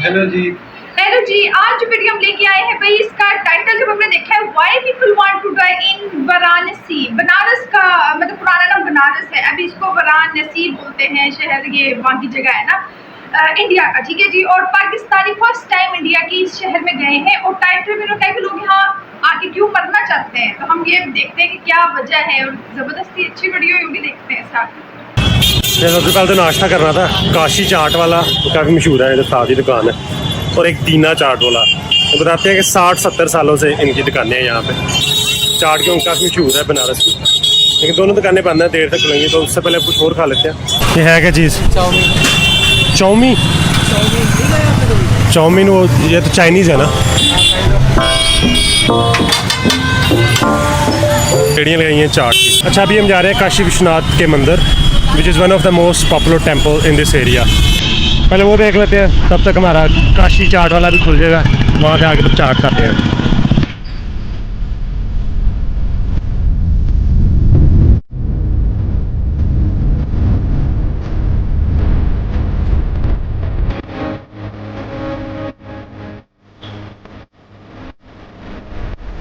Hello जी। Hello जी, आज जो video हम लेके आए हैं भाई, इसका टाइटल जब हमने देखा है why people want to die in Varanasi. Banaras का मतलब पुराना नाम बनारस है, अभी इसको वाराणसी बोलते हैं शहर, ये वहाँ की जगह है ना, इंडिया का, ठीक है जी। और पाकिस्तानी फर्स्ट टाइम इंडिया की इस शहर में गए हैं और टाइटल में लोग है कि लोग यहाँ आके क्यों मरना चाहते हैं, तो हम ये देखते हैं कि क्या वजह है और ज़बरदस्ती अच्छी वीडियो ये भी देखते हैं साथ। सबसे पहले तो नाश्ता करना था, काशी चाट वाला काफ़ी मशहूर है, इधर साथ ही दुकान है, और एक दीना चाट वाला। तो बताते हैं कि 60-70 सालों से इनकी दुकानें हैं यहाँ पे। चाट क्यों काफ़ी मशहूर है बनारस की, लेकिन दोनों दुकानें बंद हैं, देर तक खुलेंगी, तो उससे पहले कुछ और खा लेते हैं। ये है क्या चीज़? चाउमीन। चाउमीन वो ये तो चाइनीज़ है ना। रेडियाँ लगाई हैं चाट की। अच्छा, अभी हम जा रहे हैं काशी विश्वनाथ के मंदिर, which is one of the most popular temple in this area. पहले वो देख लेते हैं, तब तक हमारा काशी चाट वाला भी खुल जाएगा, वहाँ से आके तो चाट खाते हैं।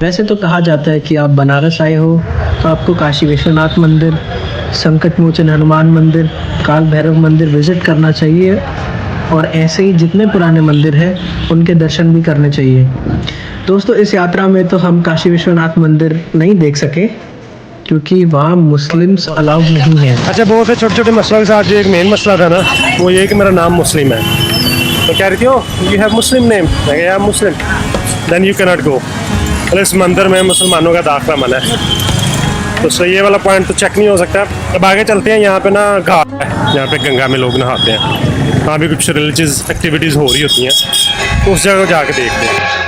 वैसे तो कहा जाता है कि आप बनारस आए हो तो आपको काशी विश्वनाथ मंदिर, संकट मोचन हनुमान मंदिर, काल भैरव मंदिर विज़िट करना चाहिए, और ऐसे ही जितने पुराने मंदिर हैं उनके दर्शन भी करने चाहिए। दोस्तों, इस यात्रा में तो हम काशी विश्वनाथ मंदिर नहीं देख सके क्योंकि वहाँ मुस्लिम्स अलाउड नहीं है। अच्छा, बहुत से छोटे छोटे मसलों के साथ जो एक मेन मसला था ना, वो ये कि मेरा नाम मुस्लिम है, तो कह रही थी हो you have Muslim name, I am Muslim, then you cannot go. इस मंदिर में मुसलमानों का दाखिला मना है, तो सही ये वाला पॉइंट तो चेक नहीं हो सकता। अब आगे चलते हैं, यहाँ पे ना घाट है, यहाँ पे गंगा में लोग नहाते हैं, वहाँ भी कुछ रिलीजियस एक्टिविटीज़ हो रही होती हैं, तो उस जगह को जाके देखते हैं।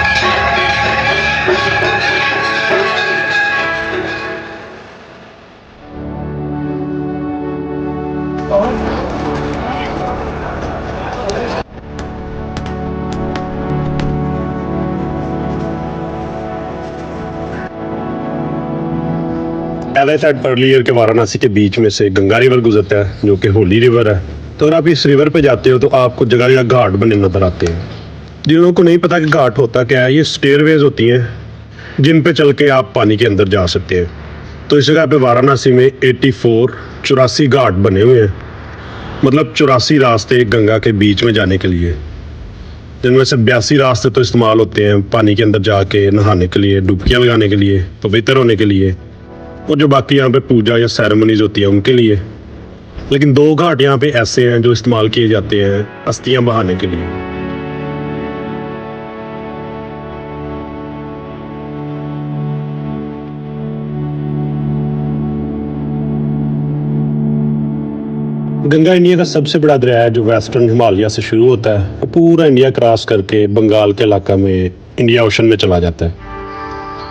पहले साइड अर्लियर के वाराणसी के बीच में से गंगा रिवर गुजरता है, जो कि होली रिवर है। तो अगर आप इस रिवर पे जाते हो तो आपको जगह जगह घाट बने नजर आते हैं। जिन लोगों को नहीं पता कि घाट होता क्या है, ये स्टेयरवेज होती हैं जिन पे चल के आप पानी के अंदर जा सकते हैं। तो इस जगह पे वाराणसी में 84 घाट बने हुए हैं, मतलब 84 रास्ते गंगा के बीच में जाने के लिए, जिनमें से 82 रास्ते तो इस्तेमाल होते हैं पानी के अंदर जाके नहाने के लिए, डुबकियाँ लगाने के लिए, पवित्र होने के लिए, और जो बाकी यहाँ पे पूजा या सेरेमनीज होती है उनके लिए। लेकिन 2 घाट यहाँ पे ऐसे हैं जो इस्तेमाल किए जाते हैं अस्थियां बहाने के लिए। गंगा इंडिया का सबसे बड़ा दरिया है, जो वेस्टर्न हिमालय से शुरू होता है, वो पूरा इंडिया क्रॉस करके बंगाल के इलाका में इंडिया ओशन में चला जाता है।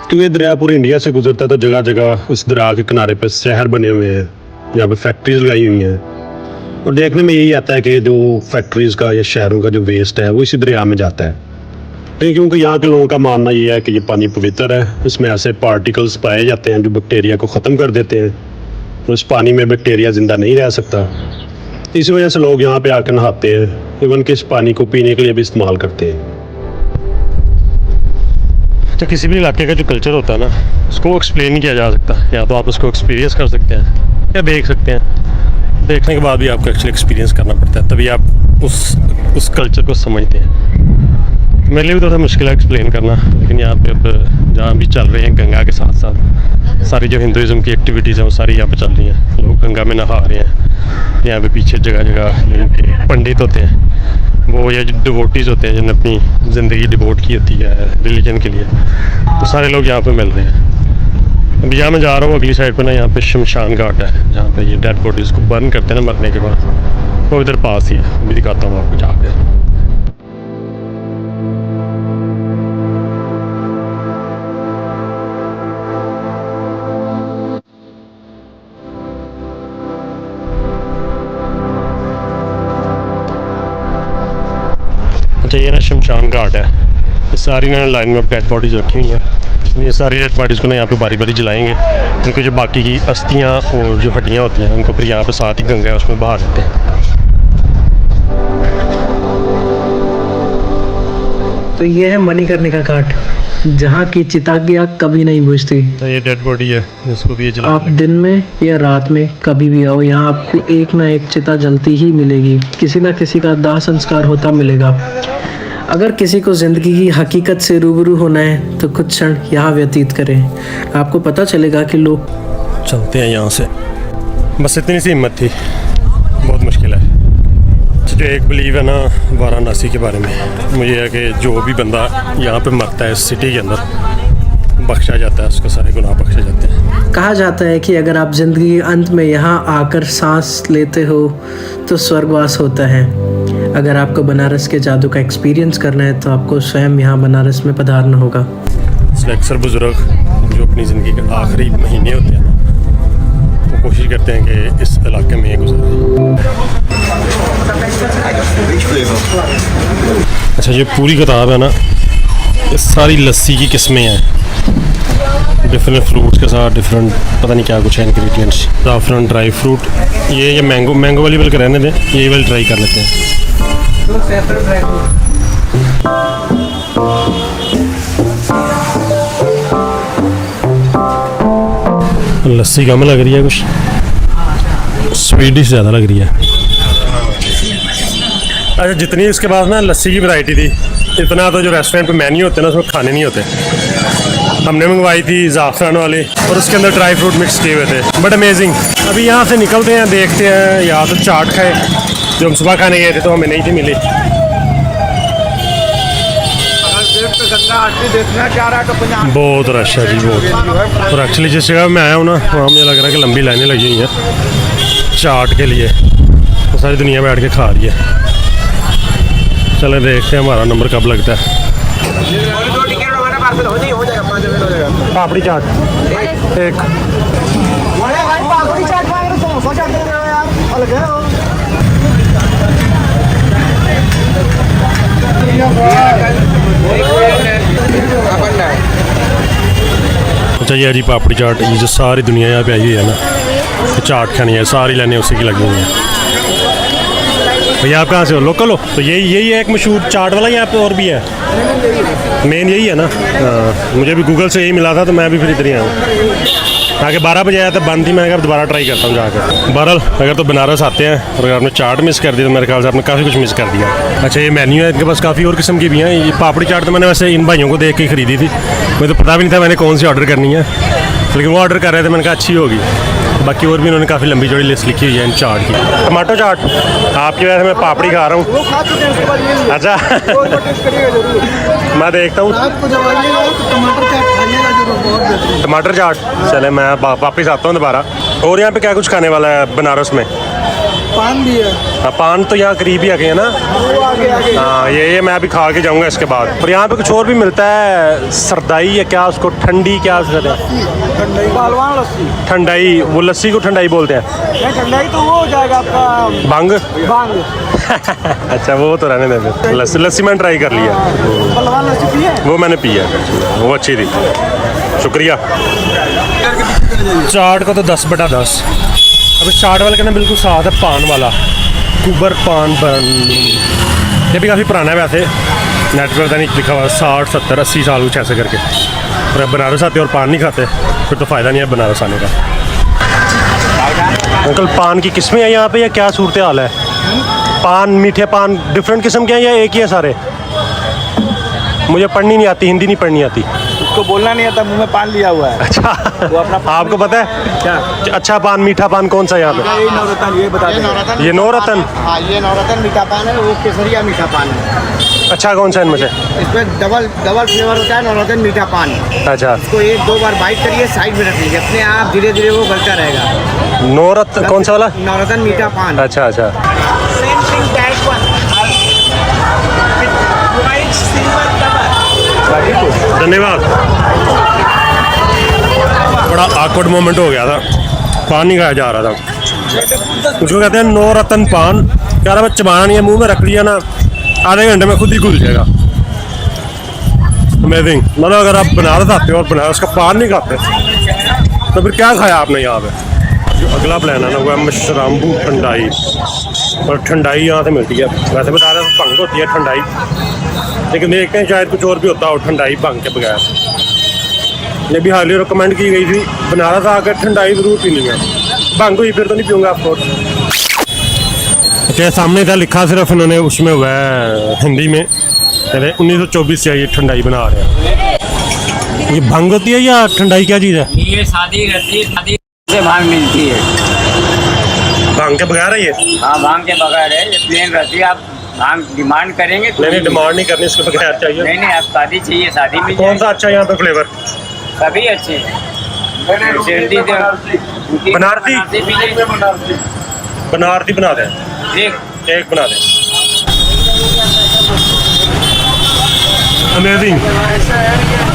क्योंकि ये दरिया पूरे इंडिया से गुजरता है, तो जगह जगह उस दरिया के किनारे पे शहर बने हुए हैं, यहाँ पे फैक्ट्रीज लगाई हुई हैं, और देखने में यही आता है कि जो फैक्ट्रीज का या शहरों का जो वेस्ट है वो इसी दरिया में जाता है। लेकिन क्योंकि यहाँ के लोगों का मानना ये है कि ये पानी पवित्र है, इसमें ऐसे पार्टिकल्स पाए जाते हैं जो बैक्टीरिया को ख़त्म कर देते हैं, और इस पानी में बैक्टीरिया ज़िंदा नहीं रह सकता। इसी वजह से लोग यहाँ पर आकर नहाते हैं, इवन कि इस पानी को पीने के लिए भी इस्तेमाल करते हैं। तो किसी भी इलाके का जो कल्चर होता है ना, उसको एक्सप्लेन नहीं किया जा सकता, या तो आप उसको एक्सपीरियंस कर सकते हैं या देख सकते हैं। देखने के बाद भी आपको एक्चुअली एक्सपीरियंस करना पड़ता है, तभी आप उस कल्चर को समझते हैं। मेरे लिए भी थोड़ा मुश्किल है एक्सप्लेन करना, लेकिन यहाँ पे अब जहाँ भी चल रहे हैं गंगा के साथ साथ सारी जो हिंदुज़म की एक्टिविटीज़ हैं वो सारी यहाँ पे चल रही हैं। लोग गंगा में नहा रहे हैं, यहाँ पे पीछे जगह जगह पंडित होते हैं, वो या जो डिवोटीज़ होते हैं जिन्होंने अपनी ज़िंदगी डिवोट की होती है रिलीजन के लिए, तो सारे लोग यहाँ पे मिल रहे हैं। अब यहाँ मैं जा रहा हूँ अगली साइड पे ना, यहाँ पे शमशान घाट है, जहाँ पे ये डेड बॉडीज़ को बर्न करते हैं ना मरने के बाद, वो इधर पास ही है, अभी दिखाता हूँ आपको जाके। अच्छा, ये ना शमशान घाट है, ये सारी ना लाइन में डेड बॉडीज़ रखी हुई हैं। ये सारी डेड बॉडीज़ को ना यहाँ पे बारी बारी जलाएंगे, उनको जो बाकी की अस्थियाँ और जो हड्डियाँ होती हैं उनको फिर यहाँ पे साथ ही गंगा है उसमें बहा देते हैं। तो ये है मणिकर्णिका का घाट, जहाँ की चिता की आग कभी नहीं बुझती। तो ये डेड बॉडी है जिसको भी ये जला आप दिन में या रात में कभी भी आओ, यहाँ आपको एक ना एक चिता जलती ही मिलेगी, किसी ना किसी का दाह संस्कार होता मिलेगा। अगर किसी को ज़िंदगी की हकीकत से रूबरू होना है तो कुछ क्षण यहाँ व्यतीत करें, आपको पता चलेगा कि लोग चलते हैं यहाँ से। बस इतनी सी हिम्मत थी, बहुत मुश्किल है। जो एक बिलीव है ना वाराणसी के बारे में, मुझे है कि जो भी बंदा यहाँ पे मरता है इस सिटी के अंदर, बख्शा जाता है, उसके सारे गुनाह बख्शे जाते हैं। कहा जाता है कि अगर आप ज़िंदगी के अंत में यहाँ आकर सांस लेते हो तो स्वर्गवास होता है। अगर आपको बनारस के जादू का एक्सपीरियंस करना है तो आपको स्वयं यहाँ बनारस में पधारना होगा। अक्सर बुजुर्ग जो अपनी ज़िंदगी के आखिरी महीने होते हैं ना, वो कोशिश करते हैं कि इस इलाके में ये गुजारें। अच्छा, ये पूरी किताब है ना, ये सारी लस्सी की किस्में हैं, डिफरेंट फ्रूट्स के साथ डिफरेंट पता नहीं क्या कुछ है इंग्रेडिएंट्स। जाफरान, ड्राई फ्रूट, ये मैंगो वाली बल्कि रहने दें, ये वाली ट्राई कर लेते हैं। लस्सी कम लग रही है, कुछ स्वीट डिश ज़्यादा लग रही है। अच्छा, जितनी इसके पास ना लस्सी की वैरायटी थी, इतना तो जो रेस्टोरेंट पे मेन्यू होते हैं ना उसमें खाने नहीं होते। हमने मंगवाई थी ज़ाफ़रान वाली और उसके अंदर ड्राई फ्रूट मिक्स किए हुए थे, बट अमेजिंग। अभी यहाँ से निकलते हैं, देखते हैं, या तो चाट खाए, जो हम सुबह खाने गए थे तो हमें नहीं थी मिली। बहुत रश है जी, बहुत। और एक्चुअली जिस जगह मैं आया हूँ ना, वहाँ मुझे लग रहा है कि लंबी लाइनें लगी हुई हैं चाट के लिए, तो सारी दुनिया बैठ के खा रही है। चलें देखते हैं हमारा नंबर कब लगता है। पापड़ी चाट एक। अच्छा ये जी पापड़ी चाट, ये जो सारी दुनिया यहाँ पे आई हुई है ना, तो चाट खानी है, सारी लाइनें उसी की लगी हुई हैं। भैया आप कहाँ से हो? लोकल हो? तो यही है एक मशहूर चाट वाला, यहाँ पे और भी है? मेन यही है ना? हाँ, मुझे भी गूगल से यही मिला था तो मैं भी फिर इधर ही आया हूँ। आगे 12 बजे आया था, बंद थी, मैं दोबारा ट्राई करता हूँ जाकर। बहरहाल अगर तो बनारस आते हैं और अगर आपने चाट मिस कर दी तो मेरे ख्याल से आपने काफ़ी कुछ मिस कर दिया। अच्छा, ये मेन्यू है, इनके पास काफ़ी और किस्म की भी हैं। ये पापड़ी चाट तो मैंने वैसे इन भाइयों को देख के खरीदी थी, मुझे तो पता भी नहीं था मैंने कौन सी ऑर्डर करनी है, लेकिन वो ऑर्डर कर रहे थे, मैंने कहा अच्छी होगी। बाकी और भी उन्होंने काफ़ी लंबी चौड़ी लिस्ट लिखी हुई है इन चाट की। टमाटो चाट आपकी वजह से मैं पापड़ी खा रहा हूँ। अच्छा मैं देखता हूँ टमाटर चाट। चले मैं वापस आता हूँ दोबारा। और यहाँ पे क्या कुछ खाने वाला है बनारस में? पान भी है। हाँ, पान तो यहाँ करीब ही आ गए हैं ना। हाँ, ये मैं अभी खा के जाऊँगा इसके बाद। और यहाँ पे कुछ और भी मिलता है, सरदाई या क्या उसको, ठंडी क्या कहते हैं? बालवान लस्सी। ठंडाई, वो लस्सी को ठंडाई बोलते हैं। ठंडाई तो वो हो जाएगा आपका भांग। भांग। अच्छा, वो तो रहने दे फिर। लस्सी मैंने ट्राई कर लिया, बालवान लस्सी पी है? वो मैंने पिया, वो अच्छी थी, शुक्रिया। चाट को तो 10/10। अब चाट वाले का ना बिल्कुल साथ है पान वाला, कुबर पान बन। ये भी काफ़ी पुराना है वैसे, नेट पर नहीं लिखा हुआ 60, 70, 80 साल कुछ ऐसे करके। और अब बनारस आते और पान नहीं खाते फिर तो फ़ायदा नहीं है बनारस आने का। अंकल पान की किस्में हैं यहाँ पे या क्या सूरत हाल है? पान, मीठे पान डिफरेंट किस्म के हैं या एक ही है सारे? मुझे पढ़नी नहीं आती, हिंदी नहीं पढ़नी आती। उसको बोलना नहीं आता, मुंह में पान लिया हुआ है। अच्छा, वो अपना आपको पता है क्या? अच्छा पान, मीठा पान कौन सा है यहाँ पे? ये नवरत्न, ये बता दें। ये नवरत्न। हाँ, ये नवरत्न मीठा पान है, वो केसरिया मीठा पान है। अच्छा कौन सा इनमें से? इसमें डबल फ्लेवर होता है, नवरत्न मीठा पान। अच्छा, इसको 1-2 बार बाइट करिए, साइड में रख लीजिए, अपने आप धीरे धीरे वो गलता रहेगा। नवरत्न कौन सा वाला? नवरत्न मीठा पान। अच्छा अच्छा, धन्यवाद। बड़ा awkward मोमेंट हो गया था, पान नहीं खाया जा रहा था। उसको कहते हैं नवरत्न पान। यार अब चबाना नहीं है, मुंह में रख लिया ना, आधे घंटे में खुद ही घुल जाएगा। अमेजिंग। मतलब अगर आप बनारस आते हो और बनारस का पान नहीं खाते तो फिर क्या खाया आपने यहाँ पे? जो अगला प्लान है ना वो है मशराम्बू ठंडाई, और ठंडाई यहाँ से मिलती है। वैसे बता रहे भंग होती है ठंडाई, लेकिन देखते हैं शायद कुछ और भी होता हो ठंडाई भंग के बगैर। ये भी हाईली रिकमेंड की गई थी, बनारस आकर ठंडाई जरूर पीनी है, भंग हुई फिर तो नहीं पीऊँगा आपको। अच्छा, सामने था लिखा सिर्फ इन्होंने उसमें हुआ है हिंदी में, 1924 से ये ठंडाई बना रहे हैं। ये भंग होती है या ठंडाई क्या चीज़ है? ये शादी रहती है, शादी से भांग मिलती है। भांग के बगैर है ये? हाँ, भांग के बगैर है, ये प्लेन रहती है। आप भांग डिमांड करेंगे तो नहीं, डिमांड नहीं करनी, इसके बगैर चाहिए। नहीं, आप शादी चाहिए, शादी में कौन सा अच्छा है यहाँ पे फ्लेवर? सभी अच्छे हैं। सर्दी बनारसी बनारसी बना दें, एक बना दें। अमेजिंग।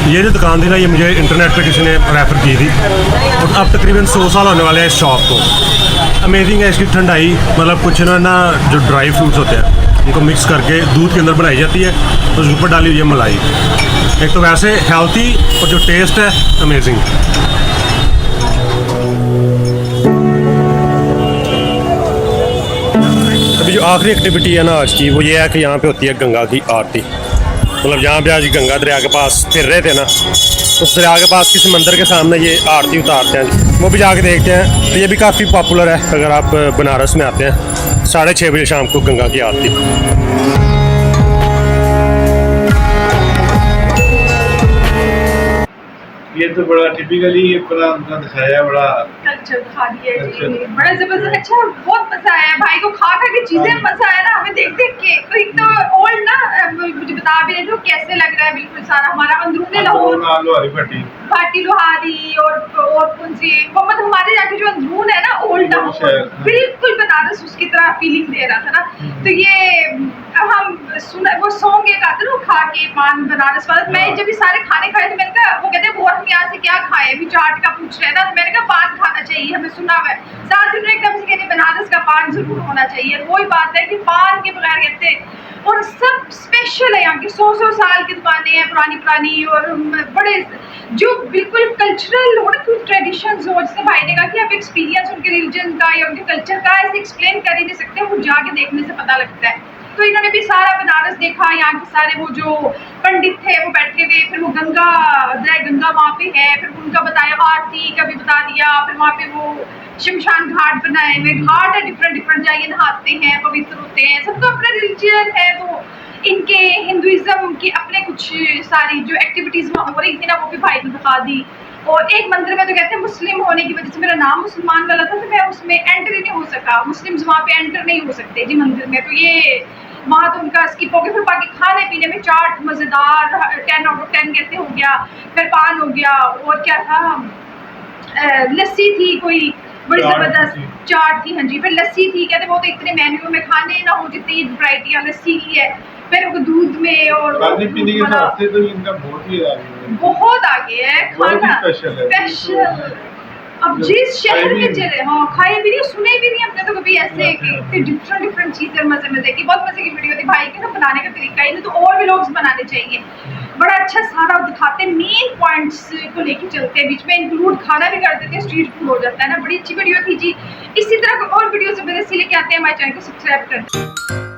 ये जो दुकान थी ना, ये मुझे इंटरनेट पे किसी ने रेफ़र की थी, और अब तकरीबन 100 साल होने वाले हैं इस शॉप को। अमेजिंग है इसकी ठंडाई, मतलब कुछ ना जो ड्राई फ्रूट्स होते हैं उनको मिक्स करके दूध के अंदर बनाई जाती है, तो उसके ऊपर डाली हुई है मलाई। एक तो वैसे हेल्थी, और जो टेस्ट है अमेजिंग। अभी जो आखिरी एक्टिविटी है ना आज की, वो ये है कि यहाँ पे होती है गंगा की आरती। मतलब जहाँ पे आज गंगा दरिया के पास फिर रहे थे ना, उस दरिया के पास किसी मंदिर के सामने ये आरती उतारते हैं, वो भी जाके देखते हैं। तो ये भी काफ़ी पॉपुलर है, अगर आप बनारस में आते हैं 6:30 बजे शाम को गंगा की आरती। ये तो बड़ा टिपिकली अपना उनका दिखाया है, बड़ा कल्चर दिखा दिया है जी, बड़ा जबरदस्त। अच्छा, बहुत मजा आया भाई को खा खा के, चीजें मजा आया ना हमें देख देख के। तो एक तो ओल्ड ना, मुझे बता भी रहे थे कैसे लग रहा है, बिल्कुल सारा हमारा अंदरूनी लाहौर लोहारी भट्टी लोहारी और कौन सी वो, मतलब हमारे जाके जो अंदरून है ना ओल्ड लाहौर, बिल्कुल बनारस उसकी तरह फीलिंग दे रहा था ना। तो ये हम सुना वो सॉन्ग एक आता ना, खा के पान बनारस वाला। मैं जब ये सारे खाने खाए तो मैंने कहा, वो कहते हैं वो हम यहाँ से क्या खाए, अभी चाट का पूछ रहे हैं ना, तो मैंने कहा पान खाना चाहिए, हमें सुना हुआ है। साथ ही एकदम से कहते बनारस का पान जरूर होना चाहिए। वही बात है कि पान के बगैर कहते हैं, और सब स्पेशल है यहाँ की। 100 साल की दुकानें हैं पुरानी, और बड़े जो बिल्कुल कल्चरल हो ना, कुछ ट्रेडिशंस हो, जैसे भाई ने कहा कि आप एक्सपीरियंस उनके रिलीजन का या उनके कल्चर का ऐसे एक्सप्लेन कर ही नहीं सकते, वो जाके देखने से पता लगता है। तो इन्होंने भी सारा बनारस देखा, यहाँ के सारे वो जो पंडित थे वो बैठे हुए, फिर वो गंगा वहाँ पे है, फिर उनका बताया आरती का भी बता दिया, फिर वहाँ पे वो शमशान घाट बनाए हुए, घाट है डिफरेंट जाइए, नहाते हैं, पवित्र होते हैं, सबका अपना रिलीजन है। तो इनके हिंदुइज्म की अपने कुछ सारी जो एक्टिविटीज़ वहाँ हो रही थी ना, वो भी भाई ने दिखा दी। और एक मंदिर में तो कहते हैं मुस्लिम होने की वजह से मेरा नाम मुसलमान वाला था, तो मैं उसमें एंटर ही नहीं हो सका, मुस्लिम्स वहाँ पे एंटर नहीं हो सकते जी मंदिर में। तो ये वहाँ तो उनका स्किप हो गया। फिर बाकी खाने पीने में चाट मज़ेदार 10 out of 10 कहते हो गया, फिर पान हो गया, और क्या था, लस्सी थी कोई बड़ी ज़बरदस्त चाट थी, हाँ जी, फिर लस्सी थी। कहते वो तो इतने मेन्यू में खाने ना हो जितनी वैरायटियाँ लस्सी की है, फिर वो दूध में और खाने पीने के हिसाब से तो इनका बहुत ही आगे है खाना स्पेशल। अब जिस शहर में चले, हाँ, खाए भी नहीं, सुने भी नहीं हमने तो कभी ऐसे कि डिफरेंट चीज़ें मजे की। बहुत मजे की वीडियो थी भाई के ना, बनाने का तरीका ही, तो और भी लोग बनाने चाहिए। बड़ा अच्छा सारा दिखाते, मेन पॉइंट्स को लेके चलते हैं, बीच में इंक्लूड खाना भी कर देते हैं, स्ट्रीट फूड हो जाता है ना। बड़ी अच्छी वीडियो थी जी। इसी तरह और वीडियो जबरदस्ती लेके आते हैं, हमारे चैनल को सब्सक्राइब कर।